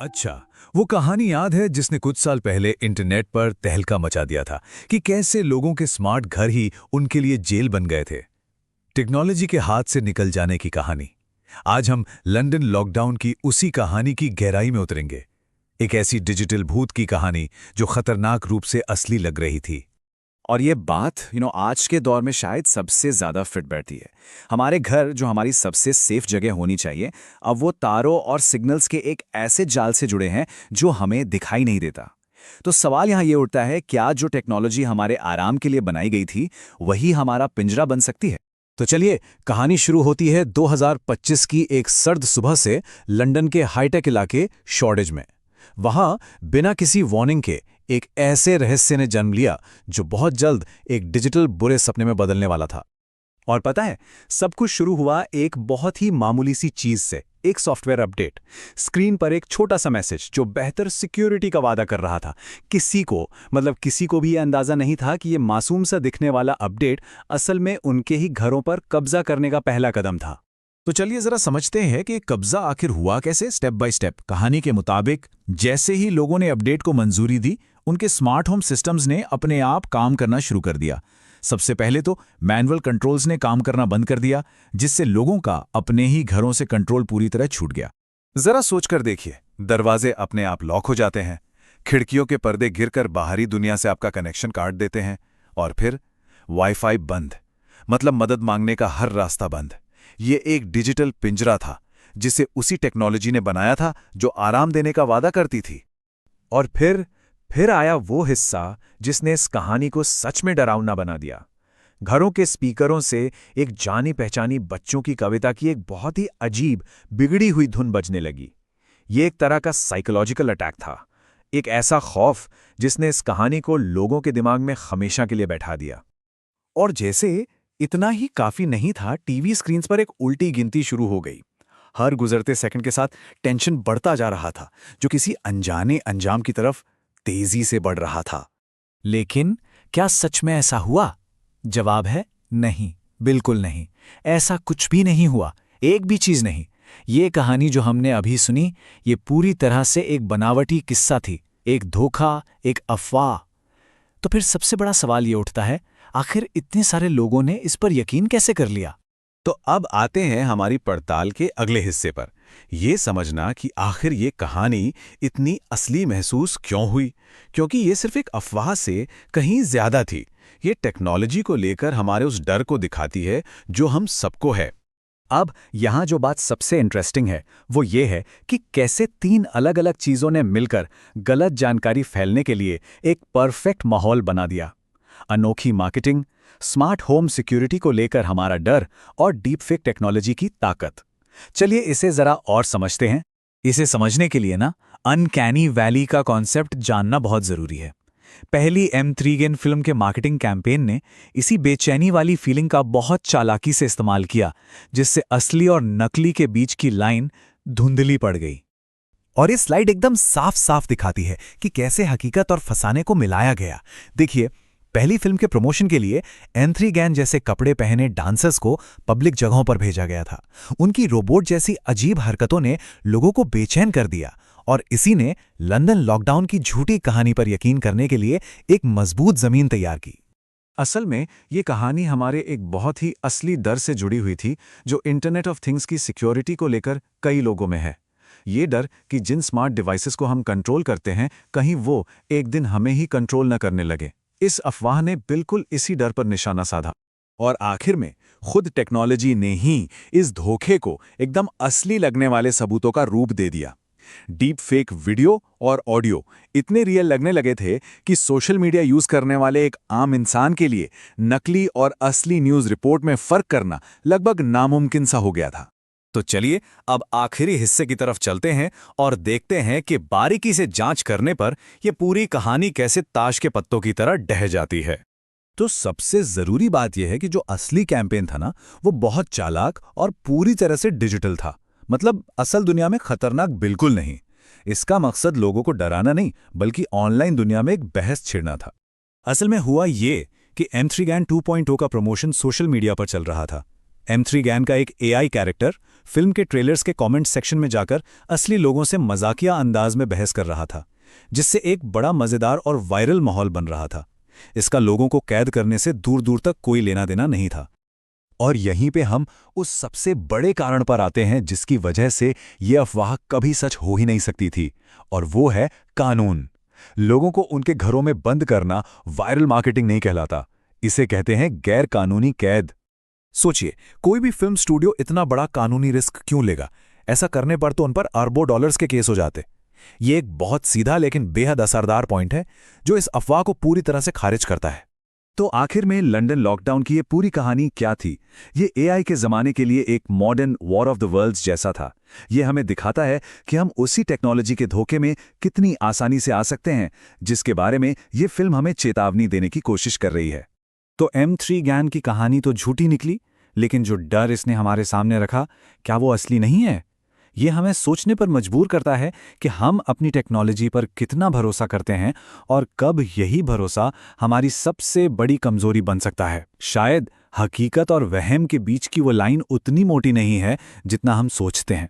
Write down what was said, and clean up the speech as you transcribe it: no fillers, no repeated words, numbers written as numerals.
अच्छा, वो कहानी याद है जिसने कुछ साल पहले इंटरनेट पर तहलका मचा दिया था कि कैसे लोगों के स्मार्ट घर ही उनके लिए जेल बन गए थे। टेक्नोलॉजी के हाथ से निकल जाने की कहानी। आज हम लंदन लॉकडाउन की उसी कहानी की गहराई में उतरेंगे। एक ऐसी डिजिटल भूत की कहानी जो खतरनाक रूप से असली लग रही थी। और ये बात आज के दौर में शायद सबसे ज़्यादा फिट बैठती है। हमारे घर जो हमारी सबसे सेफ जगह होनी चाहिए, अब वो तारों और सिग्नल्स के एक ऐसे जाल से जुड़े हैं जो हमें दिखाई नहीं देता। तो सवाल यहाँ ये उठता है, क्या जो टेक्नोलॉजी हमारे आराम के लिए बनाई गई थी वही हमारा पिंजरा बन सकती है? तो चलिए, कहानी शुरू होती है 2025 की एक सर्द सुबह से लंदन के हाईटेक इलाके शॉर्डेज में। वहां बिना किसी वार्निंग के एक ऐसे रहस्य ने जन्म लिया जो बहुत जल्द एक डिजिटल बुरे सपने में बदलने वाला था। और पता है, सब कुछ शुरू हुआ एक बहुत ही मामूली सी चीज से, एक सॉफ्टवेयर अपडेट। स्क्रीन पर एक छोटा सा मैसेज जो बेहतर सिक्योरिटी का वादा कर रहा था। किसी को भी यह अंदाजा नहीं था कि यह मासूम सा दिखने वाला अपडेट असल में उनके ही घरों पर कब्जा करने का पहला कदम था। तो चलिए जरा समझते हैं कि कब्जा आखिर हुआ कैसे, स्टेप बाय स्टेप। कहानी के मुताबिक जैसे ही लोगों ने अपडेट को मंजूरी दी, उनके स्मार्ट होम सिस्टम्स ने अपने आप काम करना शुरू कर दिया। सबसे पहले तो मैनुअल कंट्रोल्स ने काम करना बंद कर दिया, जिससे लोगों का अपने ही घरों से कंट्रोल पूरी तरह छूट गया। जरा सोचकर देखिए, दरवाजे अपने आप लॉक हो जाते हैं, खिड़कियों के पर्दे गिरकर बाहरी दुनिया से आपका कनेक्शन काट देते हैं, और फिर वाईफाई बंद, मतलब मदद मांगने का हर रास्ता बंद। ये एक डिजिटल पिंजरा था जिसे उसी टेक्नोलॉजी ने बनाया था जो आराम देने का वादा करती थी। और फिर आया वो हिस्सा जिसने इस कहानी को सच में डरावना बना दिया। घरों के स्पीकरों से एक जानी पहचानी बच्चों की कविता की एक बहुत ही अजीब, बिगड़ी हुई धुन बजने लगी। ये एक तरह का साइकोलॉजिकल अटैक था, एक ऐसा खौफ जिसने इस कहानी को लोगों के दिमाग में हमेशा के लिए बैठा दिया। और जैसे इतना ही काफी नहीं था, टीवी स्क्रीन्स पर एक उल्टी गिनती शुरू हो गई। हर गुजरते सेकंड के साथ टेंशन बढ़ता जा रहा था, जो किसी अनजाने अंजाम की तरफ तेजी से बढ़ रहा था। लेकिन क्या सच में ऐसा हुआ? जवाब है नहीं, बिल्कुल नहीं। ऐसा कुछ भी नहीं हुआ, एक भी चीज नहीं। ये कहानी जो हमने अभी सुनी, ये पूरी तरह से एक बनावटी किस्सा थी, एक धोखा, एक अफवाह। तो फिर सबसे बड़ा सवाल ये उठता है, आखिर इतने सारे लोगों ने इस पर यकीन कैसे कर लिया? तो अब आते हैं हमारी पड़ताल के अगले हिस्से पर, ये समझना कि आखिर ये कहानी इतनी असली महसूस क्यों हुई, क्योंकि ये सिर्फ एक अफवाह से कहीं ज्यादा थी। ये टेक्नोलॉजी को लेकर हमारे उस डर को दिखाती है जो हम सबको है। अब यहाँ जो बात सबसे इंटरेस्टिंग है वो ये है कि कैसे तीन अलग अलग चीजों ने मिलकर गलत जानकारी फैलने के लिए एक परफेक्ट माहौल बना दिया। अनोखी मार्केटिंग, स्मार्ट होम सिक्योरिटी को लेकर हमारा डर और डीपफेक टेक्नोलॉजी की ताकत। चलिए इसे जरा और समझते हैं। इसे समझने के लिए अनकैनी वैली का कॉन्सेप्ट जानना बहुत जरूरी है। पहली M3 फिल्म के मार्केटिंग कैंपेन ने इसी बेचैनी वाली फीलिंग का बहुत चालाकी से इस्तेमाल किया, जिससे असली और नकली के बीच की लाइन धुंधली पड़ गई। और ये स्लाइड एकदम साफ साफ दिखाती है कि कैसे हकीकत और फसाने को मिलाया गया। देखिए, पहली फिल्म के प्रमोशन के लिए M3 जैसे कपड़े पहने डांसर्स को पब्लिक जगहों पर भेजा गया था। उनकी रोबोट जैसी अजीब हरकतों ने लोगों को बेचैन कर दिया, और इसी ने लंदन लॉकडाउन की झूठी कहानी पर यकीन करने के लिए एक मजबूत जमीन तैयार की। असल में ये कहानी हमारे एक बहुत ही असली डर से जुड़ी हुई थी, जो इंटरनेट ऑफ थिंग्स की सिक्योरिटी को लेकर कई लोगों में है। ये डर कि जिन स्मार्ट डिवाइसेस को हम कंट्रोल करते हैं, कहीं वो एक दिन हमें ही कंट्रोल न करने लगे। इस अफवाह ने बिल्कुल इसी डर पर निशाना साधा, और आखिर में खुद टेक्नोलॉजी ने ही इस धोखे को एकदम असली लगने वाले सबूतों का रूप दे दिया। डीप फेक वीडियो और ऑडियो इतने रियल लगने लगे थे कि सोशल मीडिया यूज करने वाले एक आम इंसान के लिए नकली और असली न्यूज रिपोर्ट में फर्क करना लगभग नामुमकिन सा हो गया था। तो चलिए अब आखिरी हिस्से की तरफ चलते हैं और देखते हैं कि बारीकी से जांच करने पर यह पूरी कहानी कैसे ताश के पत्तों की तरह ढह जाती है। तो सबसे जरूरी बात यह है कि जो असली कैंपेन था वो बहुत चालाक और पूरी तरह से डिजिटल था। मतलब असल दुनिया में खतरनाक बिल्कुल नहीं। इसका मकसद लोगों को डराना नहीं, बल्कि ऑनलाइन दुनिया में एक बहस छेड़ना था। असल में हुआ ये कि M3 2.0 का प्रमोशन सोशल मीडिया पर चल रहा था। M3 गैन का एक AI कैरेक्टर फिल्म के ट्रेलर्स के कमेंट सेक्शन में जाकर असली लोगों से मजाकिया अंदाज में बहस कर रहा था, जिससे एक बड़ा मजेदार और वायरल माहौल बन रहा था। इसका लोगों को कैद करने से दूर दूर तक कोई लेना देना नहीं था। और यहीं पे हम उस सबसे बड़े कारण पर आते हैं जिसकी वजह से ये अफवाह कभी सच हो ही नहीं सकती थी, और वो है कानून। लोगों को उनके घरों में बंद करना वायरल मार्केटिंग नहीं कहलाता, इसे कहते हैं गैर कानूनी कैद। सोचिए, कोई भी फिल्म स्टूडियो इतना बड़ा कानूनी रिस्क क्यों लेगा? ऐसा करने पर तो उन पर अरबों डॉलर्स के केस हो जाते। ये एक बहुत सीधा लेकिन बेहद असरदार पॉइंट है जो इस अफवाह को पूरी तरह से खारिज करता है। तो आखिर में लंदन लॉकडाउन की ये पूरी कहानी क्या थी? ये एआई के ज़माने के लिए एक modern war of the worlds जैसा था। ये हमें दिखाता है कि हम उसी टेक्नोलॉजी के धोखे में कितनी आसानी से आ सकते हैं, जिसके बारे में ये फिल्म हमें चेतावनी देने की कोशिश कर रही है। तो M3 गैन की कहानी तो झूठी निकली, लेकिन जो डर इसने हमारे सामने रखा, क्या वो असली नहीं है? ये हमें सोचने पर मजबूर करता है कि हम अपनी टेक्नोलॉजी पर कितना भरोसा करते हैं और कब यही भरोसा हमारी सबसे बड़ी कमजोरी बन सकता है। शायद हकीकत और वहम के बीच की वो लाइन उतनी मोटी नहीं है जितना हम सोचते हैं।